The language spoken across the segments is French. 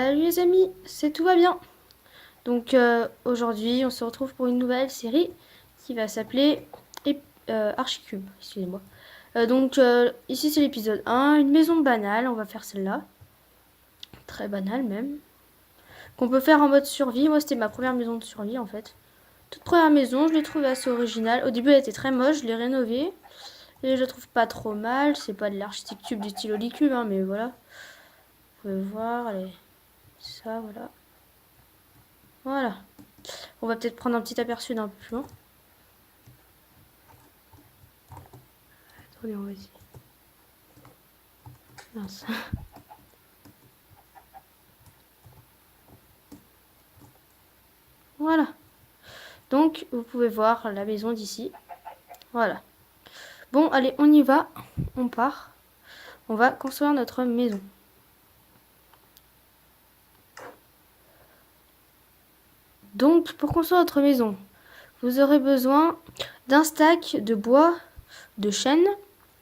Salut les amis, c'est tout va bien. Donc aujourd'hui on se retrouve pour une nouvelle série qui va s'appeler Archicube, excusez-moi. Ici c'est l'épisode 1, une maison banale, on va faire celle-là. Très banale même. Qu'on peut faire en mode survie, moi c'était ma première maison de survie en fait. Toute première maison, je l'ai trouvée assez originale. Au début elle était très moche, je l'ai rénovée. Et je la trouve pas trop mal, c'est pas de l'architecture du style Holicube, hein, mais voilà. Vous pouvez voir, elle est... ça voilà. Voilà. On va peut-être prendre un petit aperçu d'un peu plus loin. Attendez, on va essayer. Mince. Voilà. Donc, vous pouvez voir la maison d'ici. Voilà. Bon, allez, on y va. On part. On va construire notre maison. Donc, pour construire notre maison, vous aurez besoin d'un stack de bois de chêne.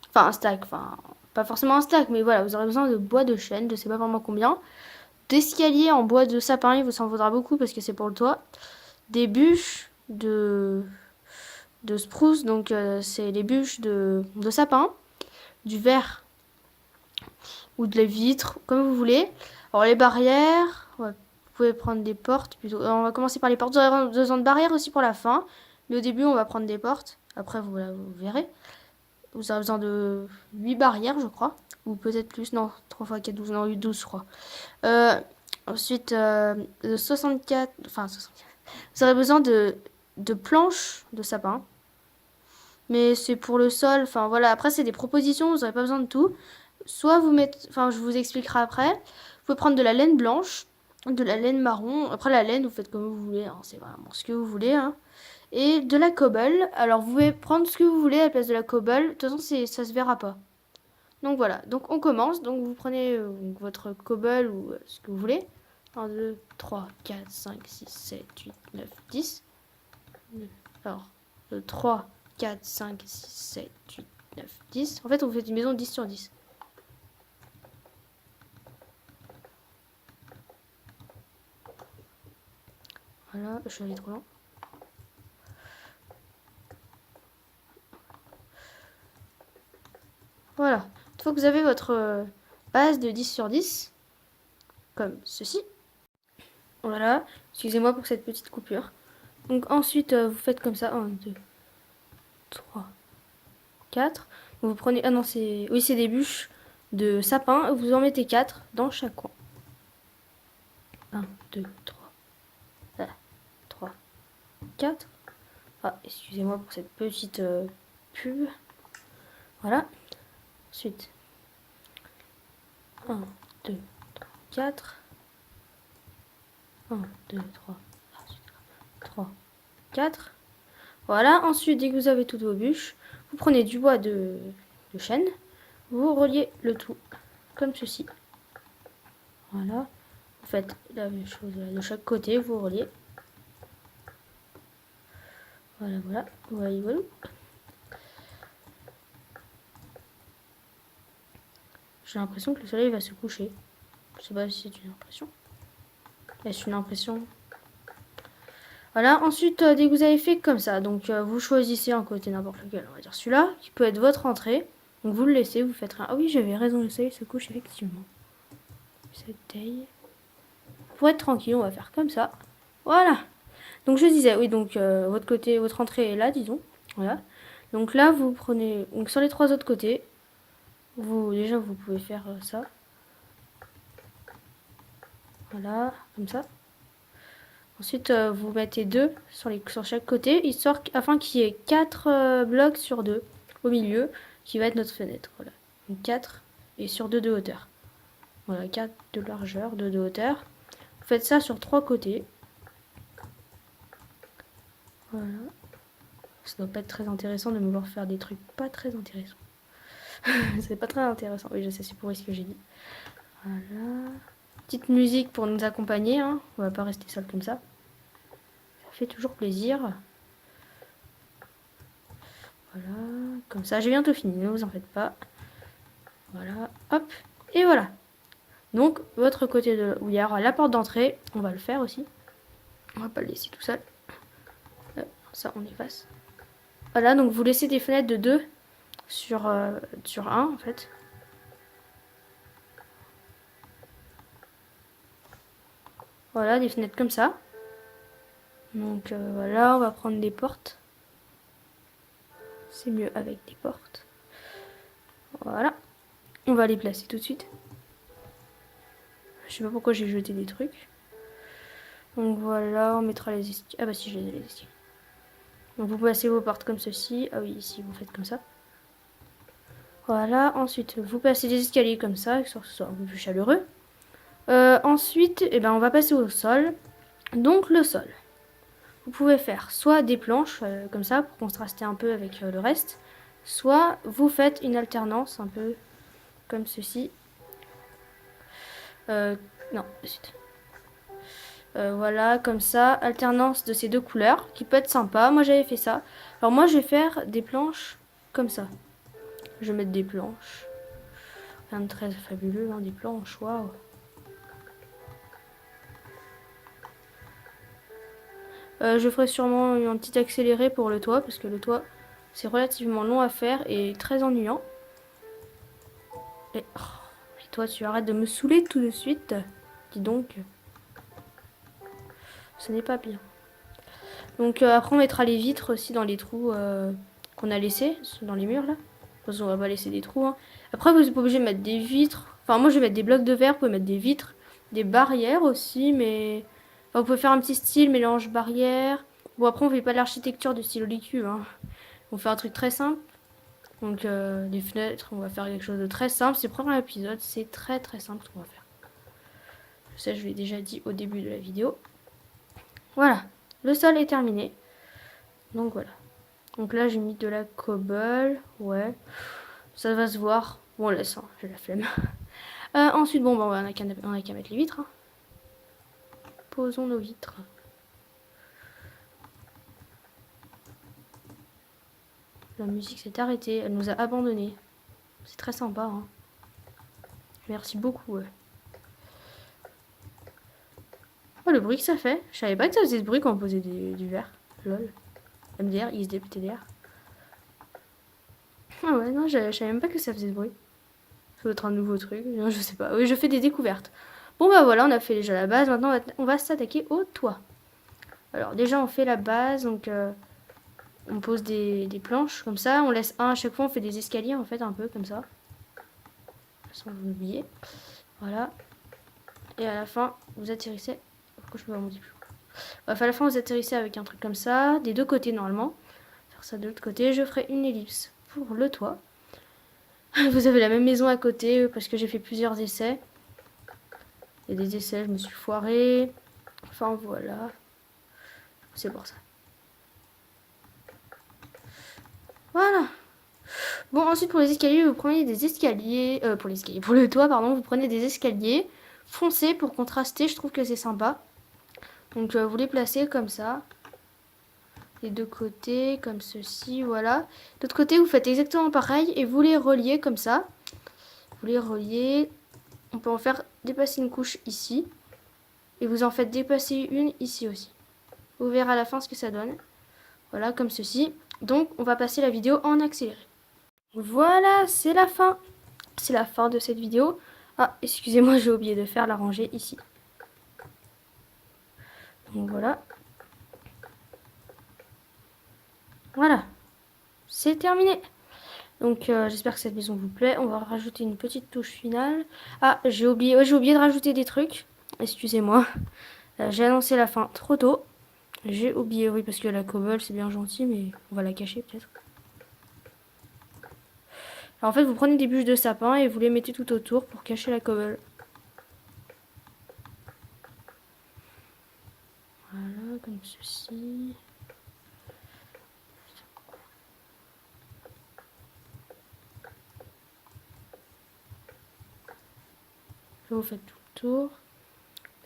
Enfin, un stack, enfin, pas forcément un stack, mais voilà, vous aurez besoin de bois de chêne, je sais pas vraiment combien. D'escaliers en bois de sapin, il vous en faudra beaucoup parce que c'est pour le toit. Des bûches de spruce, donc c'est les bûches de sapin, du verre ou de la vitre, comme vous voulez. Alors les barrières, ouais, vous pouvez prendre des portes plutôt. On va commencer par les portes. Vous aurez besoin de barrières aussi pour la fin, mais au début on va prendre des portes. Après vous verrez. Vous aurez besoin de 8 barrières, je crois. Ou peut-être plus, non, 3 x 4, 12, non, 8, 12, je crois. Ensuite, de 64, enfin 64. Vous aurez besoin de planches de sapin. Mais c'est pour le sol, enfin voilà. Après, c'est des propositions, vous n'aurez pas besoin de tout. Soit vous mettez, enfin je vous expliquerai après. Vous pouvez prendre de la laine blanche, de la laine marron. Après, la laine, vous faites comme vous voulez, hein. C'est vraiment ce que vous voulez, hein. Et de la cobble. Alors, vous pouvez prendre ce que vous voulez à la place de la cobble. De toute façon, ça se verra pas. Donc voilà, donc on commence. Donc vous prenez votre cobble ou ce que vous voulez. 1, 2, 3, 4, 5, 6, 7, 8, 9, 10. Alors, 3, 4, 5, 6, 7, 8, 9, 10. En fait, on fait une maison 10 sur 10. Voilà, je suis allée trop loin. Voilà. Une fois que vous avez votre base de 10 sur 10, comme ceci. Voilà. Excusez-moi pour cette petite coupure. Donc ensuite, vous faites comme ça. 1, 2, 3, 4. Vous prenez... Ah non, c'est... Oui, c'est des bûches de sapin. Vous en mettez 4 dans chaque coin. 1, 2, 3. Voilà. 3, 4. Ah, excusez-moi pour cette petite pub. Voilà. Ensuite, 1, 2, 3, 4. 1, 2, 3, 3, 4. Voilà. Ensuite, dès que vous avez toutes vos bûches, vous prenez du bois de chêne. Vous reliez le tout comme ceci. Voilà. Vous faites la même chose de chaque côté. Vous reliez. Voilà, voilà. Voilà, voilà. J'ai l'impression que le soleil va se coucher. Je sais pas si c'est une impression. Est-ce une impression? Voilà, ensuite, dès que vous avez fait comme ça, donc vous choisissez un côté n'importe lequel, on va dire celui-là, qui peut être votre entrée. Donc vous le laissez, vous faites rien. Ah oui, j'avais raison, le soleil se couche effectivement. Cette taille. Pour être tranquille, on va faire comme ça. Voilà. Donc je disais, oui, donc votre côté, votre entrée est là, disons. Voilà. Donc là, vous prenez, donc sur les 3 autres côtés, déjà vous pouvez faire ça. Voilà, comme ça. Ensuite, vous mettez 2 sur chaque côté, histoire afin qu'il y ait 4 blocs sur 2 au milieu, qui va être notre fenêtre. Voilà. Donc 4 et sur 2 de hauteur. Voilà, 4 de largeur, 2 de hauteur. Vous faites ça sur 3 côtés. Voilà. Ça doit pas être très intéressant de me voir faire des trucs pas très intéressants. C'est pas très intéressant. Oui, je sais, c'est pour ce que j'ai dit. Voilà. Petite musique pour nous accompagner, hein. On va pas rester seul comme ça. Ça fait toujours plaisir. Voilà, comme ça, j'ai bientôt fini, ne vous en faites pas. Voilà, hop, et voilà. Donc, votre côté où il y aura la porte d'entrée, on va le faire aussi. On va pas le laisser tout seul. Ça, on efface. Voilà, donc vous laissez des fenêtres de 2 sur 1 en fait. Voilà, des fenêtres comme ça. Donc voilà, on va prendre des portes. C'est mieux avec des portes. Voilà. On va les placer tout de suite. Je sais pas pourquoi j'ai jeté des trucs. Donc voilà, on mettra les escaliers. Ah bah si, je les ai, les escaliers. Donc vous placez vos portes comme ceci. Ah oui, ici vous faites comme ça. Voilà, ensuite vous passez des escaliers comme ça, que ce soit un peu plus chaleureux. Ensuite, eh ben, on va passer au sol. Donc le sol. Vous pouvez faire soit des planches comme ça pour contraster un peu avec le reste, soit vous faites une alternance un peu comme ceci. Non, suite. Voilà, comme ça, alternance de ces deux couleurs qui peut être sympa. Moi j'avais fait ça. Alors moi je vais faire des planches comme ça. Je vais mettre des planches. Rien de très fabuleux, hein, des planches, waouh. Je ferai sûrement un petit accéléré pour le toit parce que le toit c'est relativement long à faire et très ennuyant. Et toi tu arrêtes de me saouler tout de suite. Dis donc. Ce n'est pas bien. Donc après on mettra les vitres aussi dans les trous qu'on a laissés dans les murs là. De toute façon on va pas laisser des trous. Hein. Après vous n'êtes pas obligé de mettre des vitres. Enfin moi je vais mettre des blocs de verre, vous pouvez mettre des vitres, des barrières aussi, mais enfin, vous pouvez faire un petit style mélange barrière. Bon après on fait pas de l'architecture du style Olicu. Hein. On fait un truc très simple. Donc les fenêtres, on va faire quelque chose de très simple. C'est le premier épisode, c'est très très simple ce qu'on va faire. Je sais, je l'ai déjà dit au début de la vidéo. Voilà, le sol est terminé. Donc voilà. Donc là j'ai mis de la cobble, ouais. Ça va se voir. Bon on laisse, hein, j'ai la flemme. Ensuite bon, on a qu'à mettre les vitres. Hein. Posons nos vitres. La musique s'est arrêtée, elle nous a abandonnés. C'est très sympa. Hein. Merci beaucoup. Ouais. Oh le bruit que ça fait. Je savais pas que ça faisait ce bruit quand on posait du verre. Lol. MDR, ISD, PTDR. Ah ouais, non, je savais même pas que ça faisait ce bruit. Ça doit être un nouveau truc, non, je sais pas. Oui, je fais des découvertes. Bon bah voilà, on a fait déjà la base. Maintenant, on va s'attaquer au toit. Alors déjà, on fait la base. Donc, on pose des planches comme ça. On laisse un à chaque fois. On fait des escaliers en fait, un peu comme ça. Sans vous oublier. Voilà. Et à la fin, vous atterrissez. Pourquoi je peux pas monter plus haut. Bref, à la fin, vous atterrissez avec un truc comme ça. Des deux côtés normalement. Faire ça de l'autre côté. Je ferai une ellipse pour le toit. Vous avez la même maison à côté parce que j'ai fait plusieurs essais. Il y a des essais, je me suis foirée. Enfin voilà. C'est pour ça. Voilà. Bon, ensuite pour les escaliers, vous prenez des escaliers. Pour les escaliers, pour le toit, pardon, vous prenez des escaliers foncés pour contraster. Je trouve que c'est sympa. Donc vous les placez comme ça. Les deux côtés, comme ceci, voilà. De l'autre côté, vous faites exactement pareil et vous les reliez comme ça. Vous les reliez. On peut en faire dépasser une couche ici. Et vous en faites dépasser une ici aussi. Vous verrez à la fin ce que ça donne. Voilà, comme ceci. Donc, on va passer la vidéo en accéléré. Voilà, c'est la fin. C'est la fin de cette vidéo. Ah, excusez-moi, j'ai oublié de faire la rangée ici. Donc voilà. Voilà. C'est terminé. Donc j'espère que cette maison vous plaît. On va rajouter une petite touche finale. Ah, j'ai oublié de rajouter des trucs. Excusez-moi. J'ai annoncé la fin trop tôt. J'ai oublié, oui, parce que la cobble, c'est bien gentil, mais on va la cacher peut-être. Alors en fait, vous prenez des bûches de sapin et vous les mettez tout autour pour cacher la cobble. Voilà, comme ceci. Là, vous faites tout le tour.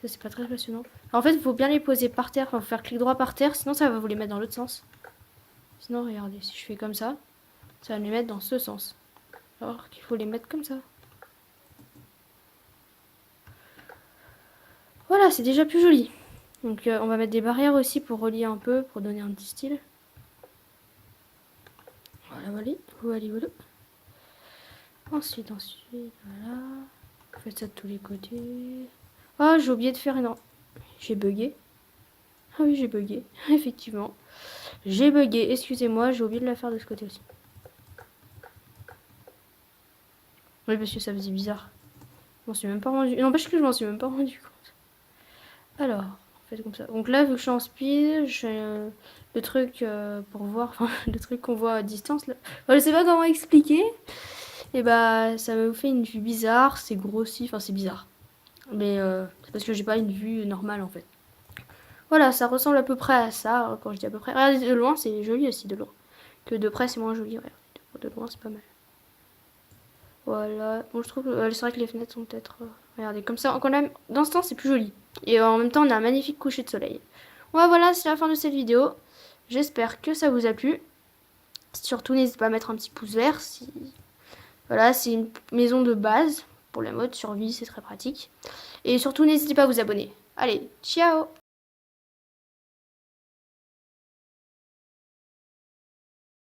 Ça, c'est pas très passionnant. Alors, en fait, il faut bien les poser par terre. Enfin, faut faire clic droit par terre, sinon ça va vous les mettre dans l'autre sens. Sinon, regardez, si je fais comme ça va me les mettre dans ce sens. Alors qu'il faut les mettre comme ça. voilà, c'est déjà plus joli. Donc on va mettre des barrières aussi pour relier un peu, pour donner un petit style. Voilà, voilà. Ensuite, voilà. Vous faites ça de tous les côtés. Ah, j'ai oublié de faire une... J'ai bugué. Ah oui, j'ai bugué, effectivement. J'ai bugué, excusez-moi, j'ai oublié de la faire de ce côté aussi. Oui, parce que ça faisait bizarre. Je m'en suis même pas rendu... N'empêche que je m'en suis même pas rendu compte. Alors, on fait comme ça. Donc là, vu que je suis en speed, j'ai le truc pour voir... Enfin, le truc qu'on voit à distance, là. Enfin, je sais pas comment expliquer. Et bah, ça me fait une vue bizarre, c'est grossi, enfin c'est bizarre. Mais c'est parce que j'ai pas une vue normale en fait. Voilà, ça ressemble à peu près à ça, quand je dis à peu près. Regardez, de loin, c'est joli aussi, de loin. Que de près, c'est moins joli, regardez. De loin, c'est pas mal. Voilà. Bon, je trouve que c'est vrai que les fenêtres sont peut-être... regardez, comme ça, quand même, dans ce temps, c'est plus joli. Et en même temps, on a un magnifique coucher de soleil. Ouais, voilà, c'est la fin de cette vidéo. J'espère que ça vous a plu. Surtout, n'hésitez pas à mettre un petit pouce vert. Si... Voilà, c'est une maison de base. Pour la mode survie, c'est très pratique. Et surtout, n'hésitez pas à vous abonner. Allez, ciao!